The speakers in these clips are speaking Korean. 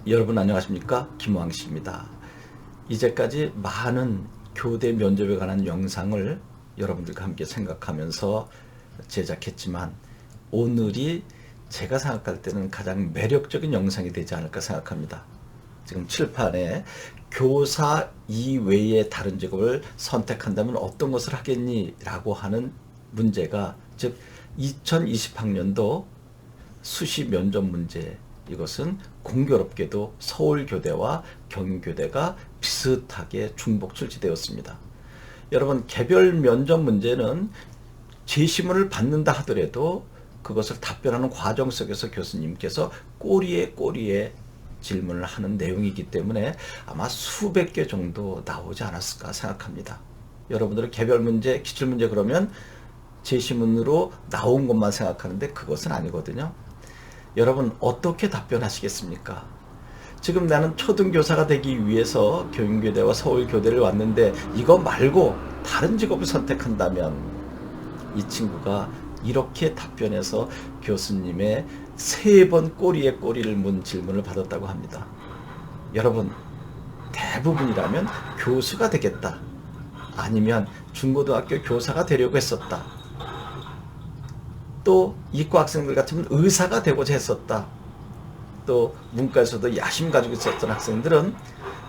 여러분 안녕하십니까? 김왕식입니다. 이제까지 많은 교대 면접에 관한 영상을 여러분들과 함께 생각하면서 제작했지만 오늘이 제가 생각할 때는 가장 매력적인 영상이 되지 않을까 생각합니다. 지금 칠판에 교사 이외의 다른 직업을 선택한다면 어떤 것을 하겠니? 라고 하는 문제가 즉 2020학년도 수시 면접 문제, 이것은 공교롭게도 서울교대와 경인교대가 비슷하게 중복 출제되었습니다. 여러분, 개별 면접 문제는 제시문을 받는다 하더라도 그것을 답변하는 과정 속에서 교수님께서 꼬리에 질문을 하는 내용이기 때문에 아마 수백 개 정도 나오지 않았을까 생각합니다. 여러분들은 개별 문제, 기출문제 그러면 제시문으로 나온 것만 생각하는데 그것은 아니거든요. 여러분 어떻게 답변하시겠습니까? 지금 나는 초등교사가 되기 위해서 경인교대와 서울교대를 왔는데 이거 말고 다른 직업을 선택한다면 이 친구가 이렇게 답변해서 교수님의 3번 꼬리에 꼬리를 문 질문을 받았다고 합니다. 여러분 대부분이라면 교수가 되겠다, 아니면 중고등학교 교사가 되려고 했었다, 또 이과 학생들 같으면 의사가 되고자 했었다, 또 문과에서도 야심 가지고 있었던 학생들은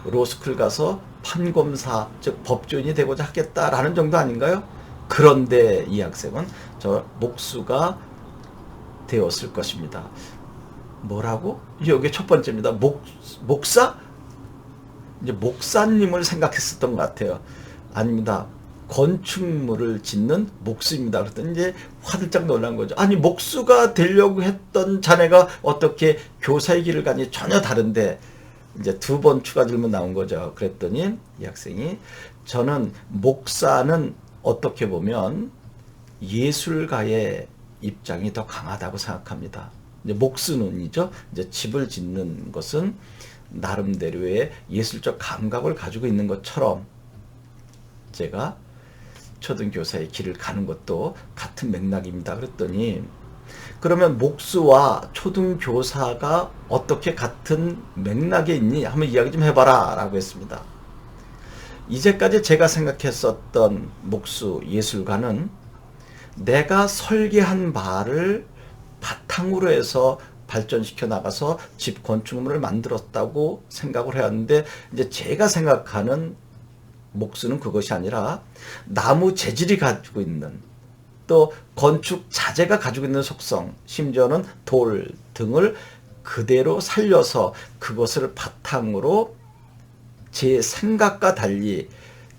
로스쿨 가서 판검사 즉 법조인이 되고자 하겠다라는 정도 아닌가요? 그런데 이 학생은 저 목수가 되었을 것입니다. 뭐라고? 여기 첫 번째입니다. 목사? 이제 목사님을 생각했었던 것 같아요. 아닙니다. 건축물을 짓는 목수입니다. 그랬더니 이제 화들짝 놀란 거죠. 아니 목수가 되려고 했던 자네가 어떻게 교사의 길을 가니? 전혀 다른데. 이제 2번 추가 질문 나온 거죠. 그랬더니 이 학생이 저는 목사는 어떻게 보면 예술가의 입장이 더 강하다고 생각합니다. 이제 목수는이죠. 이제 집을 짓는 것은 나름대로의 예술적 감각을 가지고 있는 것처럼 제가 초등교사의 길을 가는 것도 같은 맥락입니다. 그랬더니 그러면 목수와 초등교사가 어떻게 같은 맥락에 있니? 한번 이야기 좀 해봐라 라고 했습니다. 이제까지 제가 생각했었던 목수 예술가는 내가 설계한 바를 바탕으로 해서 발전시켜 나가서 집 건축물을 만들었다고 생각을 해왔는데, 이제 제가 생각하는 목수는 그것이 아니라 나무 재질이 가지고 있는, 또 건축 자재가 가지고 있는 속성, 심지어는 돌 등을 그대로 살려서 그것을 바탕으로 제 생각과 달리,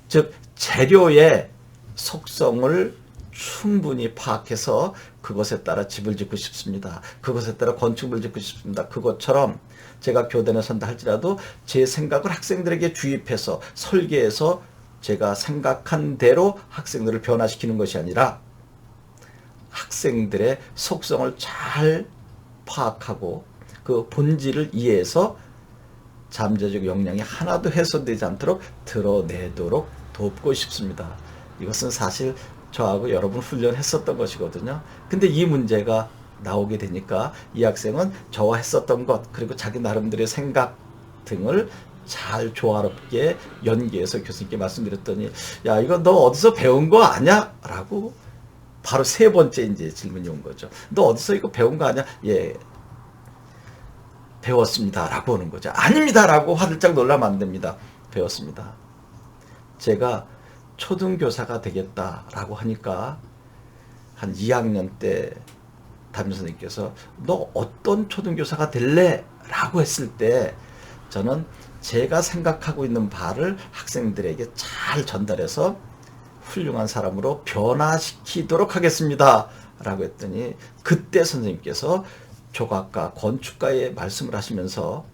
즉 재료의 속성을 충분히 파악해서 그것에 따라 집을 짓고 싶습니다. 그것에 따라 건축물을 짓고 싶습니다. 그것처럼 제가 교대에 선다 할지라도 제 생각을 학생들에게 주입해서 설계해서 제가 생각한 대로 학생들을 변화시키는 것이 아니라 학생들의 속성을 잘 파악하고 그 본질을 이해해서 잠재적 역량이 하나도 훼손되지 않도록 드러내도록 돕고 싶습니다. 이것은 사실 저하고 여러 번 훈련했었던 것이거든요. 근데 이 문제가 나오게 되니까 이 학생은 저와 했었던 것, 그리고 자기 나름대로의 생각 등을 잘 조화롭게 연계해서 교수님께 말씀드렸더니 야 이거 너 어디서 배운 거 아냐? 라고 바로 3번째 이제 질문이 온 거죠. 너 어디서 이거 배운 거 아냐? 예, 배웠습니다 라고 하는 거죠. 아닙니다 라고 화들짝 놀라면 안 됩니다. 배웠습니다. 제가 초등교사가 되겠다라고 하니까 한 2학년 때 담임선생님께서 너 어떤 초등교사가 될래? 라고 했을 때 저는 제가 생각하고 있는 바를 학생들에게 잘 전달해서 훌륭한 사람으로 변화시키도록 하겠습니다 라고 했더니 그때 선생님께서 조각가, 건축가의 말씀을 하시면서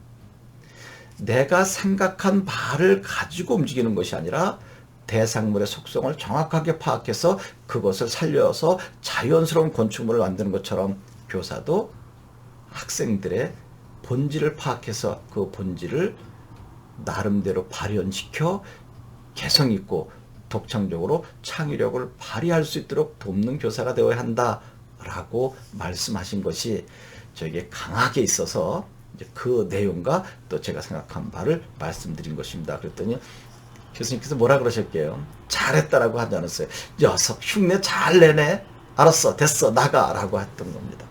내가 생각한 바를 가지고 움직이는 것이 아니라 대상물의 속성을 정확하게 파악해서 그것을 살려서 자연스러운 건축물을 만드는 것처럼 교사도 학생들의 본질을 파악해서 그 본질을 나름대로 발현시켜 개성있고 독창적으로 창의력을 발휘할 수 있도록 돕는 교사가 되어야 한다라고 말씀하신 것이 저에게 강하게 있어서 이제 그 내용과 또 제가 생각한 바를 말씀드린 것입니다. 그랬더니 교수님께서 뭐라 그러셨게요? 잘했다라고 하지 않았어요. 녀석 흉내 잘 내네. 알았어 됐어 나가라고 했던 겁니다.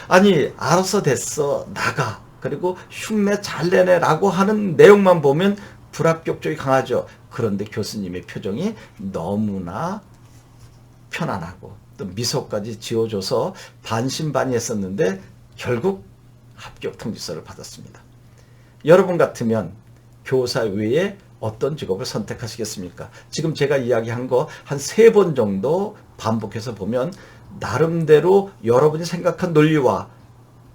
아니 알았어 됐어 나가 그리고 흉내 잘 내네라고 하는 내용만 보면 불합격적이 강하죠. 그런데 교수님의 표정이 너무나 편안하고 또 미소까지 지어줘서 반신반의했었는데 결국 합격 통지서를 받았습니다. 여러분 같으면 교사 외에 어떤 직업을 선택하시겠습니까? 지금 제가 이야기한 거 한 3번 정도 반복해서 보면 나름대로 여러분이 생각한 논리와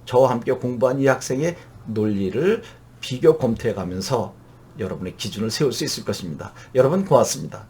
저와 함께 공부한 이 학생의 논리를 비교 검토해 가면서 여러분의 기준을 세울 수 있을 것입니다. 여러분 고맙습니다.